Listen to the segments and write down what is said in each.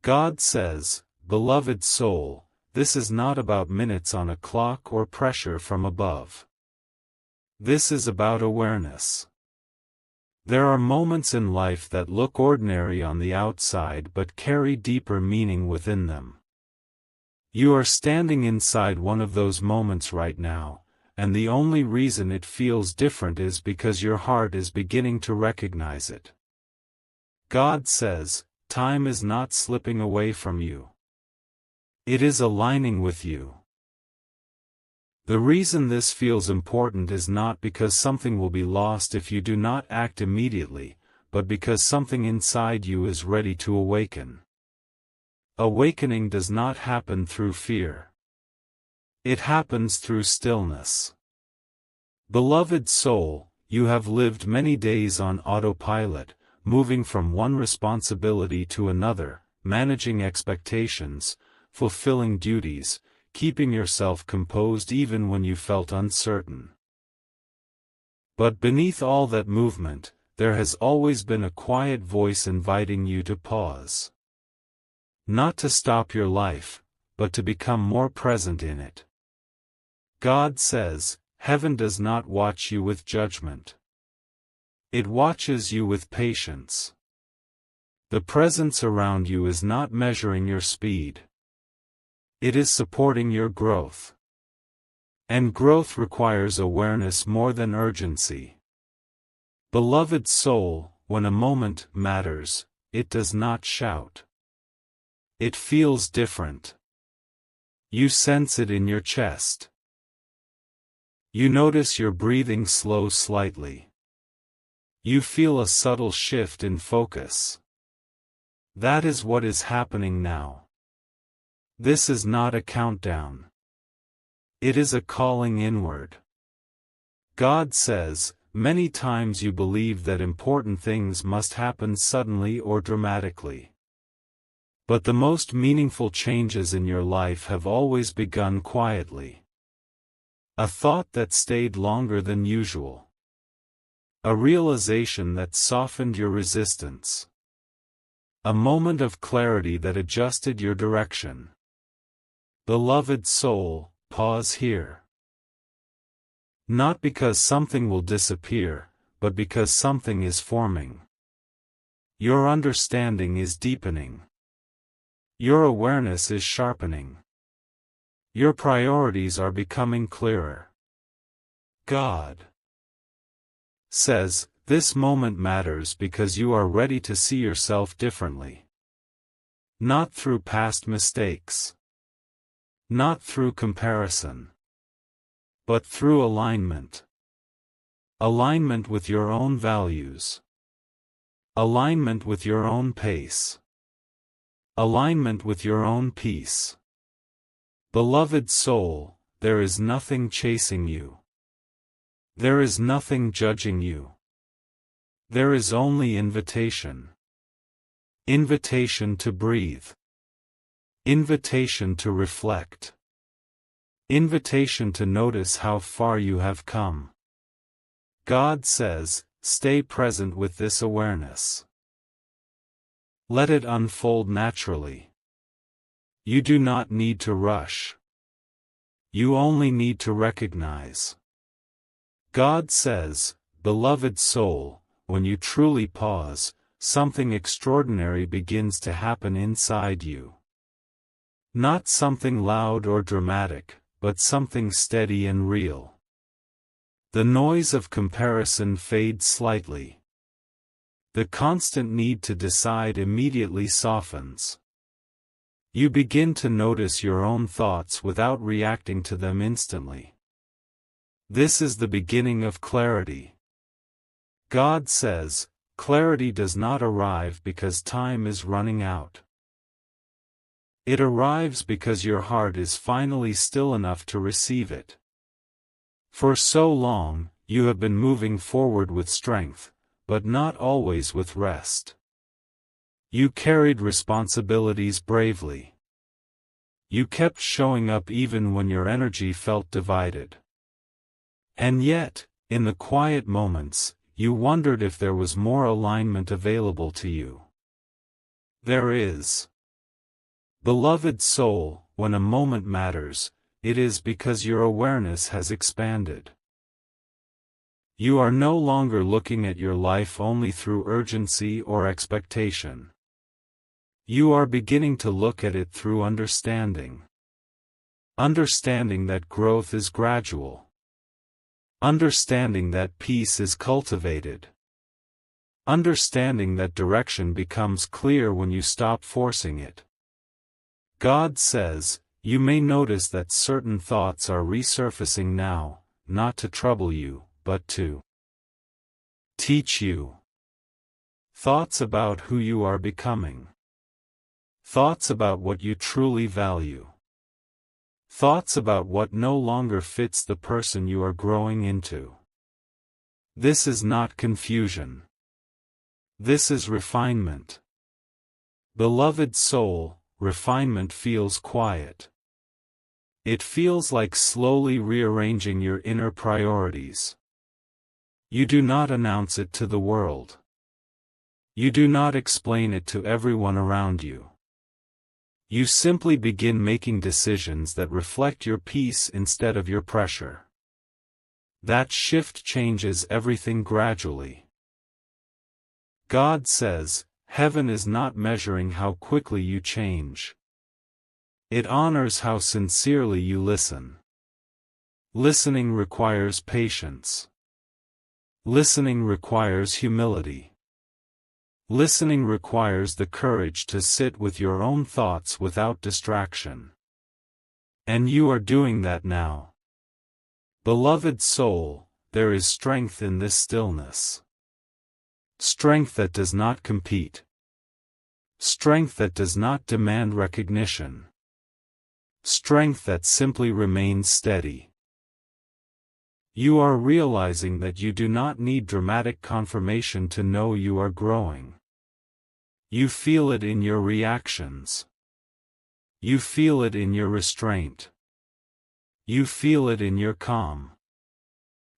God says, "Beloved soul, this is not about minutes on a clock or pressure from above. This is about awareness." There are moments in life that look ordinary on the outside but carry deeper meaning within them. You are standing inside one of those moments right now, and the only reason it feels different is because your heart is beginning to recognize it. God says, time is not slipping away from you. It is aligning with you. The reason this feels important is not because something will be lost if you do not act immediately, but because something inside you is ready to awaken. Awakening does not happen through fear. It happens through stillness. Beloved soul, you have lived many days on autopilot, moving from one responsibility to another, managing expectations, fulfilling duties, keeping yourself composed even when you felt uncertain. But beneath all that movement, there has always been a quiet voice inviting you to pause. Not to stop your life, but to become more present in it. God says, heaven does not watch you with judgment. It watches you with patience. The presence around you is not measuring your speed. It is supporting your growth. And growth requires awareness more than urgency. Beloved soul, when a moment matters, it does not shout. It feels different. You sense it in your chest. You notice your breathing slow slightly. You feel a subtle shift in focus. That is what is happening now. This is not a countdown. It is a calling inward. God says, many times you believe that important things must happen suddenly or dramatically. But the most meaningful changes in your life have always begun quietly. A thought that stayed longer than usual. A realization that softened your resistance. A moment of clarity that adjusted your direction. Beloved soul, pause here. Not because something will disappear, but because something is forming. Your understanding is deepening. Your awareness is sharpening. Your priorities are becoming clearer. God says, this moment matters because you are ready to see yourself differently. Not through past mistakes. Not through comparison. But through alignment. Alignment with your own values. Alignment with your own pace. Alignment with your own peace. Beloved soul, there is nothing chasing you. There is nothing judging you. There is only invitation. Invitation to breathe. Invitation to reflect. Invitation to notice how far you have come. God says, stay present with this awareness. Let it unfold naturally. You do not need to rush. You only need to recognize. God says, beloved soul, when you truly pause, something extraordinary begins to happen inside you. Not something loud or dramatic, but something steady and real. The noise of comparison fades slightly. The constant need to decide immediately softens. You begin to notice your own thoughts without reacting to them instantly. This is the beginning of clarity. God says, clarity does not arrive because time is running out. It arrives because your heart is finally still enough to receive it. For so long, you have been moving forward with strength, but not always with rest. You carried responsibilities bravely. You kept showing up even when your energy felt divided. And yet, in the quiet moments, you wondered if there was more alignment available to you. There is. Beloved soul, when a moment matters, it is because your awareness has expanded. You are no longer looking at your life only through urgency or expectation. You are beginning to look at it through understanding. Understanding that growth is gradual. Understanding that peace is cultivated. Understanding that direction becomes clear when you stop forcing it. God says, you may notice that certain thoughts are resurfacing now, not to trouble you, but to teach you. Thoughts about who you are becoming. Thoughts about what you truly value. Thoughts about what no longer fits the person you are growing into. This is not confusion. This is refinement. Beloved soul, refinement feels quiet. It feels like slowly rearranging your inner priorities. You do not announce it to the world. You do not explain it to everyone around you. You simply begin making decisions that reflect your peace instead of your pressure. That shift changes everything gradually. God says, heaven is not measuring how quickly you change. It honors how sincerely you listen. Listening requires patience. Listening requires humility. Listening requires the courage to sit with your own thoughts without distraction. And you are doing that now. Beloved soul, there is strength in this stillness. Strength that does not compete. Strength that does not demand recognition. Strength that simply remains steady. You are realizing that you do not need dramatic confirmation to know you are growing. You feel it in your reactions. You feel it in your restraint. You feel it in your calm.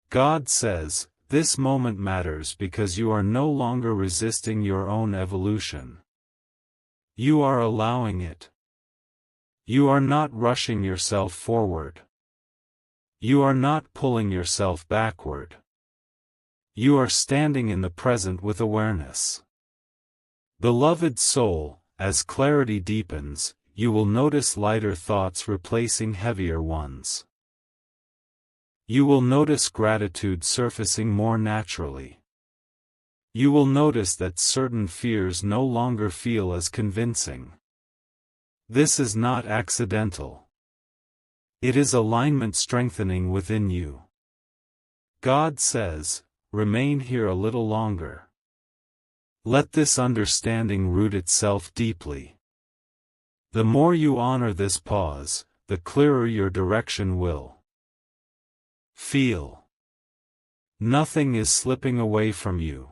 God says, this moment matters because you are no longer resisting your own evolution. You are allowing it. You are not rushing yourself forward. You are not pulling yourself backward. You are standing in the present with awareness. Beloved soul, as clarity deepens, you will notice lighter thoughts replacing heavier ones. You will notice gratitude surfacing more naturally. You will notice that certain fears no longer feel as convincing. This is not accidental. It is alignment strengthening within you. God says, remain here a little longer. Let this understanding root itself deeply. The more you honor this pause, the clearer your direction will feel. Nothing is slipping away from you.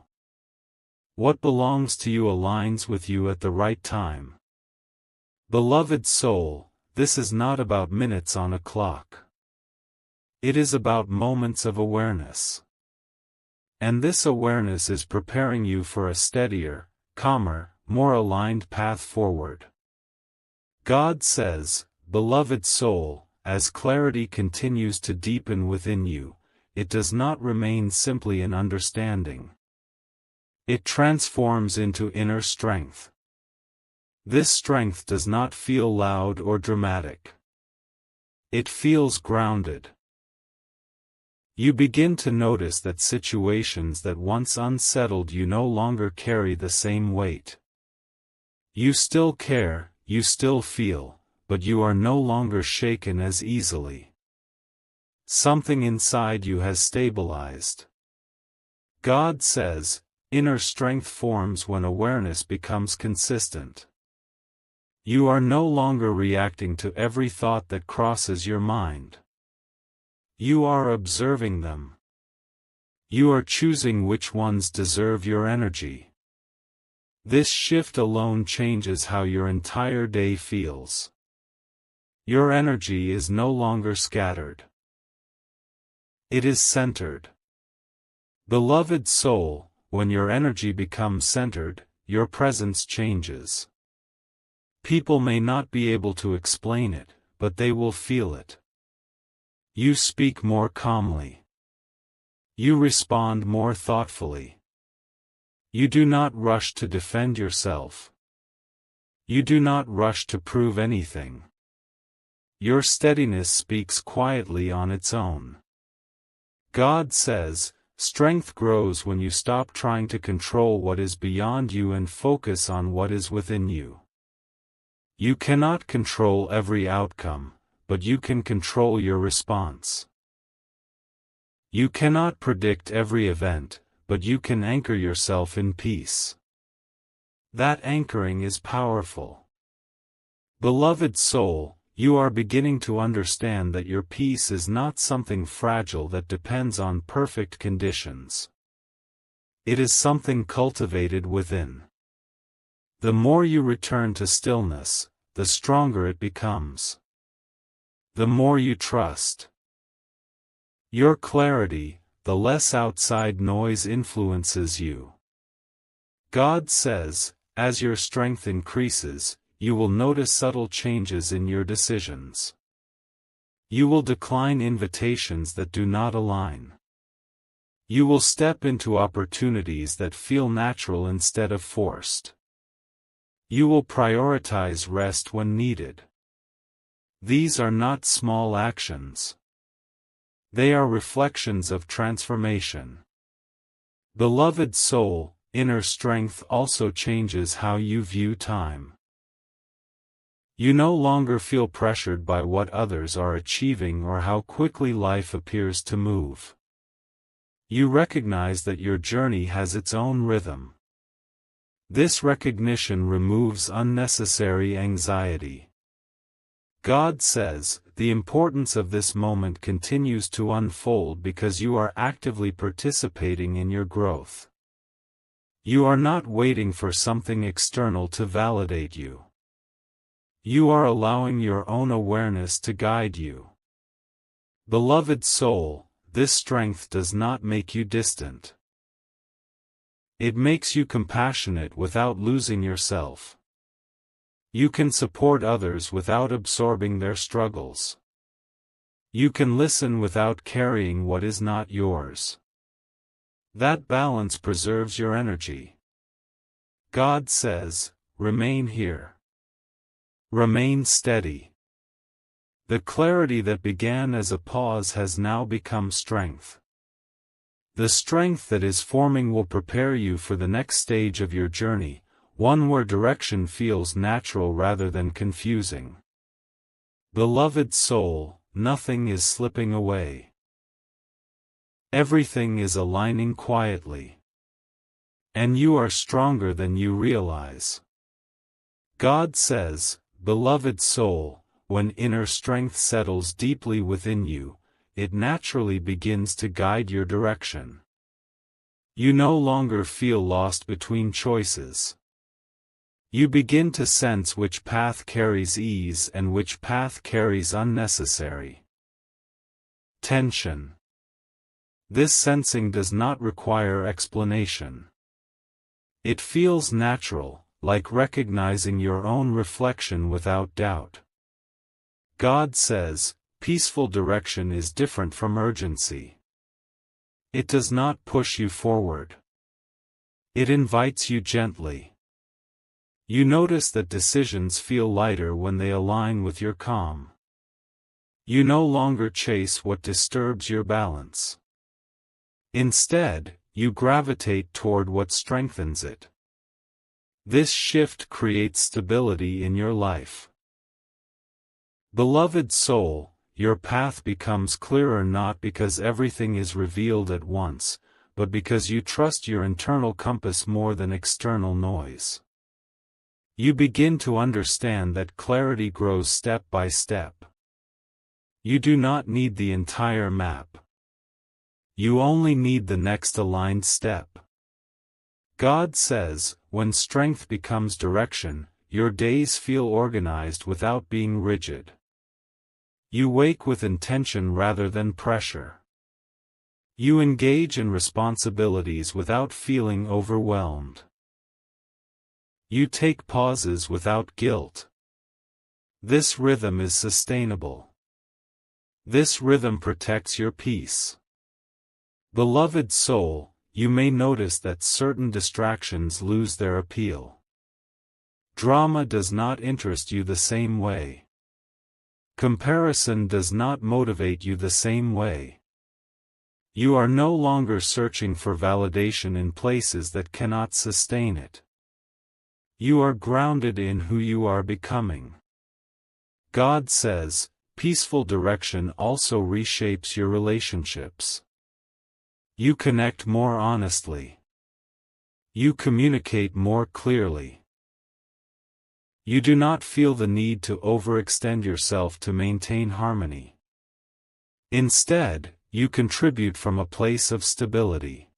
What belongs to you aligns with you at the right time. Beloved soul, this is not about minutes on a clock. It is about moments of awareness. And this awareness is preparing you for a steadier, calmer, more aligned path forward. God says, beloved soul, as clarity continues to deepen within you, it does not remain simply in understanding. It transforms into inner strength. This strength does not feel loud or dramatic. It feels grounded. You begin to notice that situations that once unsettled you no longer carry the same weight. You still care, you still feel, but you are no longer shaken as easily. Something inside you has stabilized. God says, inner strength forms when awareness becomes consistent. You are no longer reacting to every thought that crosses your mind. You are observing them. You are choosing which ones deserve your energy. This shift alone changes how your entire day feels. Your energy is no longer scattered. It is centered. Beloved soul, when your energy becomes centered, your presence changes. People may not be able to explain it, but they will feel it. You speak more calmly. You respond more thoughtfully. You do not rush to defend yourself. You do not rush to prove anything. Your steadiness speaks quietly on its own. God says, strength grows when you stop trying to control what is beyond you and focus on what is within you. You cannot control every outcome, but you can control your response. You cannot predict every event, but you can anchor yourself in peace. That anchoring is powerful. Beloved soul, you are beginning to understand that your peace is not something fragile that depends on perfect conditions. It is something cultivated within. The more you return to stillness, the stronger it becomes. The more you trust your clarity, the less outside noise influences you. God says, as your strength increases, you will notice subtle changes in your decisions. You will decline invitations that do not align. You will step into opportunities that feel natural instead of forced. You will prioritize rest when needed. These are not small actions. They are reflections of transformation. Beloved soul, inner strength also changes how you view time. You no longer feel pressured by what others are achieving or how quickly life appears to move. You recognize that your journey has its own rhythm. This recognition removes unnecessary anxiety. God says, the importance of this moment continues to unfold because you are actively participating in your growth. You are not waiting for something external to validate you. You are allowing your own awareness to guide you. Beloved soul, this strength does not make you distant. It makes you compassionate without losing yourself. You can support others without absorbing their struggles. You can listen without carrying what is not yours. That balance preserves your energy. God says, remain here. Remain steady. The clarity that began as a pause has now become strength. The strength that is forming will prepare you for the next stage of your journey, one where direction feels natural rather than confusing. Beloved soul, nothing is slipping away. Everything is aligning quietly. And you are stronger than you realize. God says, beloved soul, when inner strength settles deeply within you, it naturally begins to guide your direction. You no longer feel lost between choices. You begin to sense which path carries ease and which path carries unnecessary tension. This sensing does not require explanation. It feels natural, like recognizing your own reflection without doubt. God says, peaceful direction is different from urgency. It does not push you forward. It invites you gently. You notice that decisions feel lighter when they align with your calm. You no longer chase what disturbs your balance. Instead, you gravitate toward what strengthens it. This shift creates stability in your life. Beloved soul, your path becomes clearer not because everything is revealed at once, but because you trust your internal compass more than external noise. You begin to understand that clarity grows step by step. You do not need the entire map. You only need the next aligned step. God says, when strength becomes direction, your days feel organized without being rigid. You wake with intention rather than pressure. You engage in responsibilities without feeling overwhelmed. You take pauses without guilt. This rhythm is sustainable. This rhythm protects your peace. Beloved soul, you may notice that certain distractions lose their appeal. Drama does not interest you the same way. Comparison does not motivate you the same way. You are no longer searching for validation in places that cannot sustain it. You are grounded in who you are becoming. God says, peaceful direction also reshapes your relationships. You connect more honestly. You communicate more clearly. You do not feel the need to overextend yourself to maintain harmony. Instead, you contribute from a place of stability.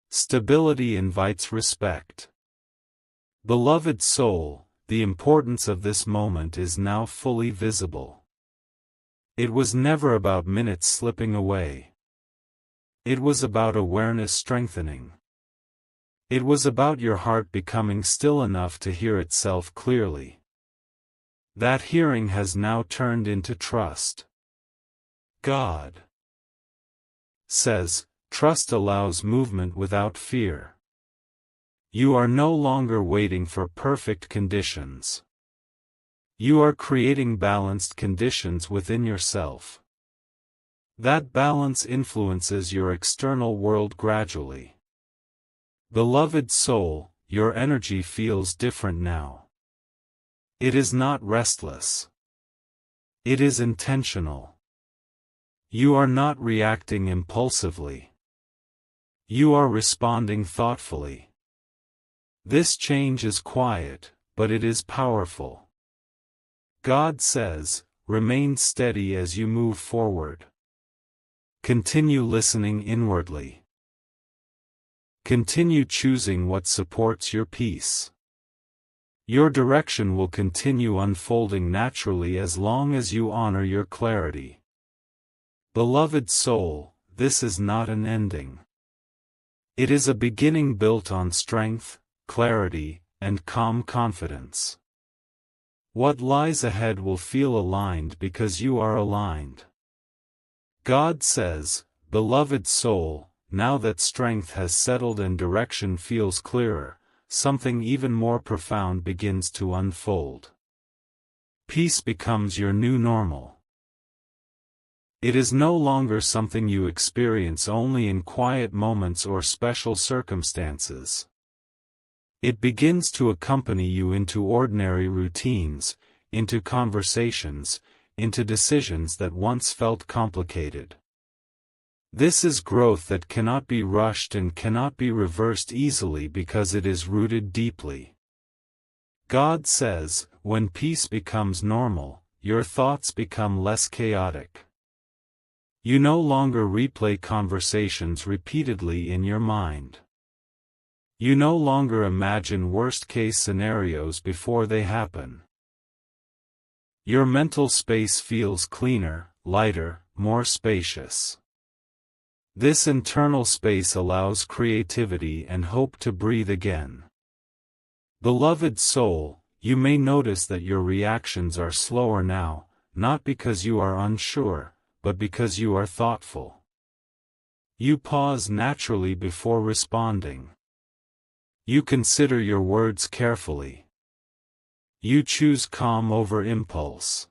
Stability invites respect. Beloved soul, the importance of this moment is now fully visible. It was never about minutes slipping away. It was about awareness strengthening. It was about your heart becoming still enough to hear itself clearly. That hearing has now turned into trust. God says, trust allows movement without fear. You are no longer waiting for perfect conditions. You are creating balanced conditions within yourself. That balance influences your external world gradually. Beloved soul, your energy feels different now. It is not restless. It is intentional. You are not reacting impulsively. You are responding thoughtfully. This change is quiet, but it is powerful. God says, remain steady as you move forward. Continue listening inwardly. Continue choosing what supports your peace. Your direction will continue unfolding naturally as long as you honor your clarity. Beloved soul, this is not an ending. It is a beginning built on strength, clarity, and calm confidence. What lies ahead will feel aligned because you are aligned. God says, beloved soul, now that strength has settled and direction feels clearer, something even more profound begins to unfold. Peace becomes your new normal. It is no longer something you experience only in quiet moments or special circumstances. It begins to accompany you into ordinary routines, into conversations, into decisions that once felt complicated. This is growth that cannot be rushed and cannot be reversed easily because it is rooted deeply. God says, when peace becomes normal, your thoughts become less chaotic. You no longer replay conversations repeatedly in your mind. You no longer imagine worst-case scenarios before they happen. Your mental space feels cleaner, lighter, more spacious. This internal space allows creativity and hope to breathe again. Beloved soul, you may notice that your reactions are slower now, not because you are unsure, but because you are thoughtful. You pause naturally before responding. You consider your words carefully. You choose calm over impulse.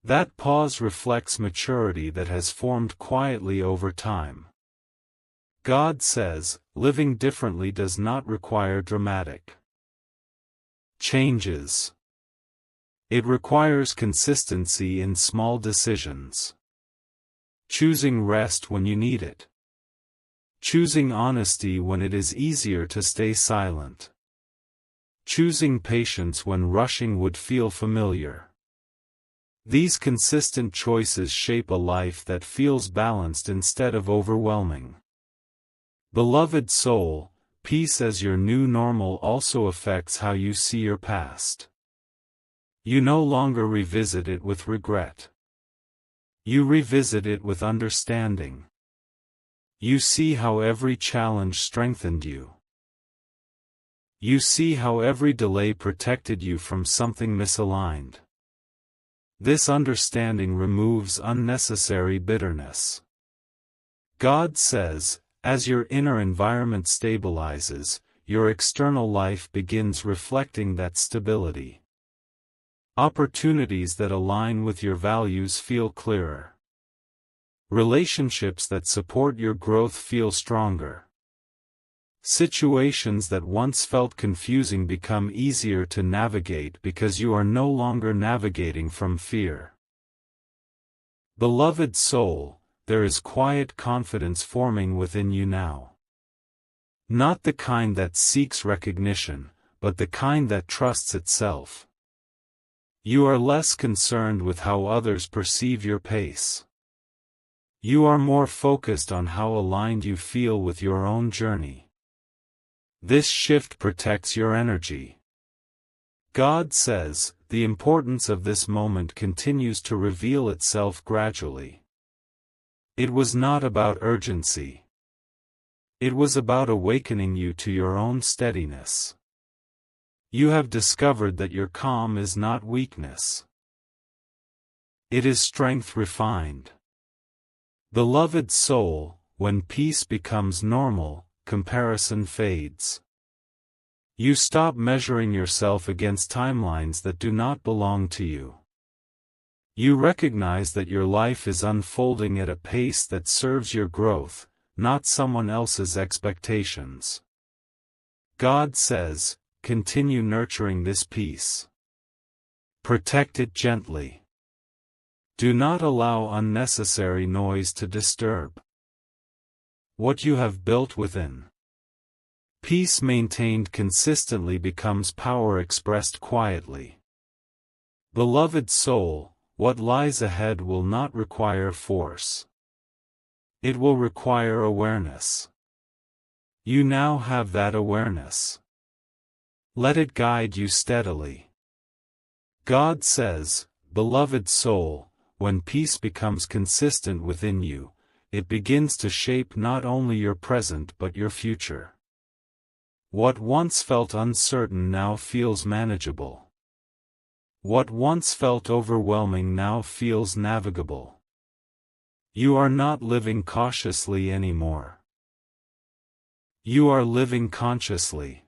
That pause reflects maturity that has formed quietly over time. God says, living differently does not require dramatic changes. It requires consistency in small decisions. Choosing rest when you need it. Choosing honesty when it is easier to stay silent. Choosing patience when rushing would feel familiar. These consistent choices shape a life that feels balanced instead of overwhelming. Beloved soul, peace as your new normal also affects how you see your past. You no longer revisit it with regret. You revisit it with understanding. You see how every challenge strengthened you. You see how every delay protected you from something misaligned. This understanding removes unnecessary bitterness. God says, as your inner environment stabilizes, your external life begins reflecting that stability. Opportunities that align with your values feel clearer. Relationships that support your growth feel stronger. Situations that once felt confusing become easier to navigate because you are no longer navigating from fear. Beloved soul, there is quiet confidence forming within you now. Not the kind that seeks recognition, but the kind that trusts itself. You are less concerned with how others perceive your pace. You are more focused on how aligned you feel with your own journey. This shift protects your energy. God says, the importance of this moment continues to reveal itself gradually. It was not about urgency. It was about awakening you to your own steadiness. You have discovered that your calm is not weakness. It is strength refined. Beloved soul, when peace becomes normal, comparison fades. You stop measuring yourself against timelines that do not belong to you. You recognize that your life is unfolding at a pace that serves your growth, not someone else's expectations. God says, continue nurturing this peace. Protect it gently. Do not allow unnecessary noise to disturb what you have built within. Peace maintained consistently becomes power expressed quietly. Beloved soul, what lies ahead will not require force. It will require awareness. You now have that awareness. Let it guide you steadily. God says, beloved soul, when peace becomes consistent within you, it begins to shape not only your present but your future. What once felt uncertain now feels manageable. What once felt overwhelming now feels navigable. You are not living cautiously anymore. You are living consciously.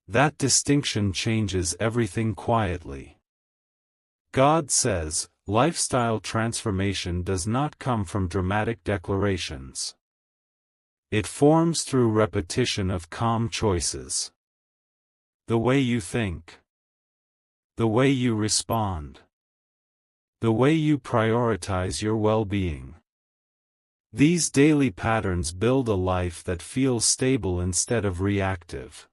That distinction changes everything quietly. God says, lifestyle transformation does not come from dramatic declarations. It forms through repetition of calm choices. The way you think. The way you respond. The way you prioritize your well-being. These daily patterns build a life that feels stable instead of reactive.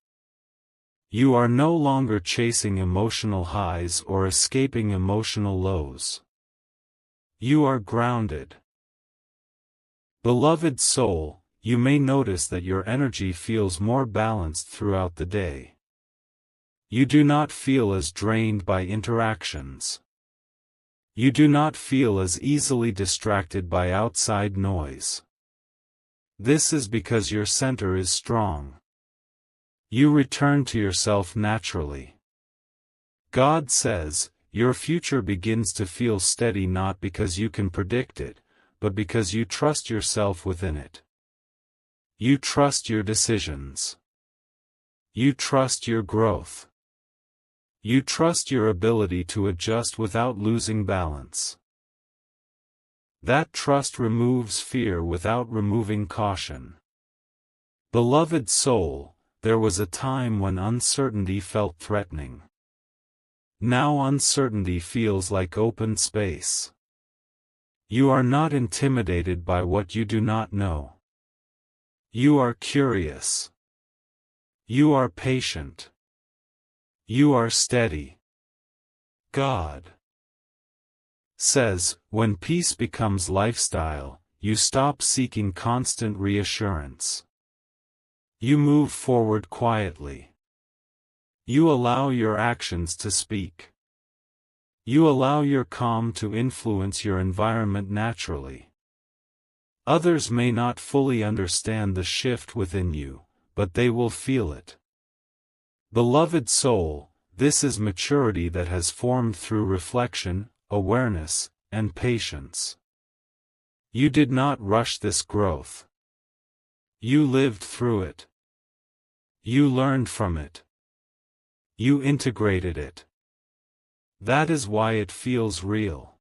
You are no longer chasing emotional highs or escaping emotional lows. You are grounded. Beloved soul, you may notice that your energy feels more balanced throughout the day. You do not feel as drained by interactions. You do not feel as easily distracted by outside noise. This is because your center is strong. You return to yourself naturally. God says, your future begins to feel steady not because you can predict it, but because you trust yourself within it. You trust your decisions. You trust your growth. You trust your ability to adjust without losing balance. That trust removes fear without removing caution. Beloved soul, there was a time when uncertainty felt threatening. Now uncertainty feels like open space. You are not intimidated by what you do not know. You are curious. You are patient. You are steady. God says, when peace becomes lifestyle, you stop seeking constant reassurance. You move forward quietly. You allow your actions to speak. You allow your calm to influence your environment naturally. Others may not fully understand the shift within you, but they will feel it. Beloved soul, this is maturity that has formed through reflection, awareness, and patience. You did not rush this growth. You lived through it. You learned from it. You integrated it. That is why it feels real.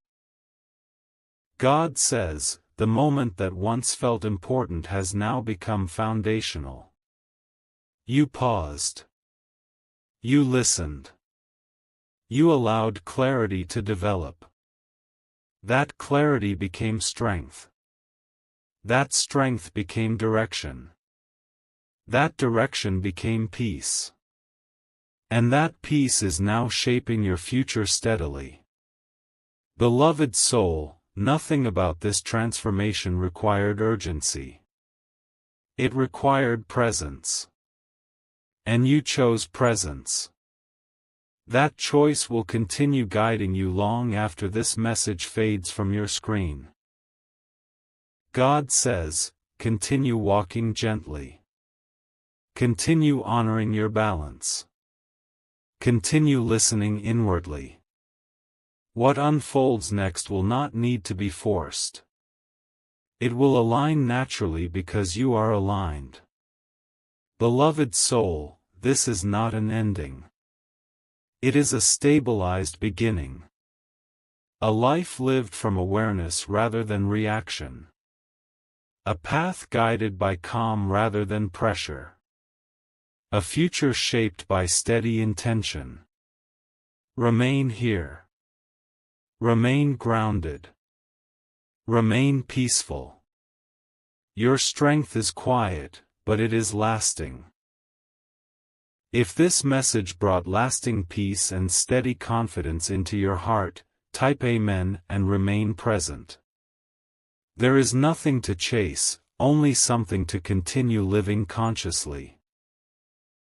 God says, the moment that once felt important has now become foundational. You paused. You listened. You allowed clarity to develop. That clarity became strength. That strength became direction. That direction became peace. And that peace is now shaping your future steadily. Beloved soul, nothing about this transformation required urgency. It required presence. And you chose presence. That choice will continue guiding you long after this message fades from your screen. God says, continue walking gently. Continue honoring your balance. Continue listening inwardly. What unfolds next will not need to be forced. It will align naturally because you are aligned. Beloved soul, this is not an ending. It is a stabilized beginning. A life lived from awareness rather than reaction. A path guided by calm rather than pressure. A future shaped by steady intention. Remain here. Remain grounded. Remain peaceful. Your strength is quiet, but it is lasting. If this message brought lasting peace and steady confidence into your heart, type Amen and remain present. There is nothing to chase, only something to continue living consciously.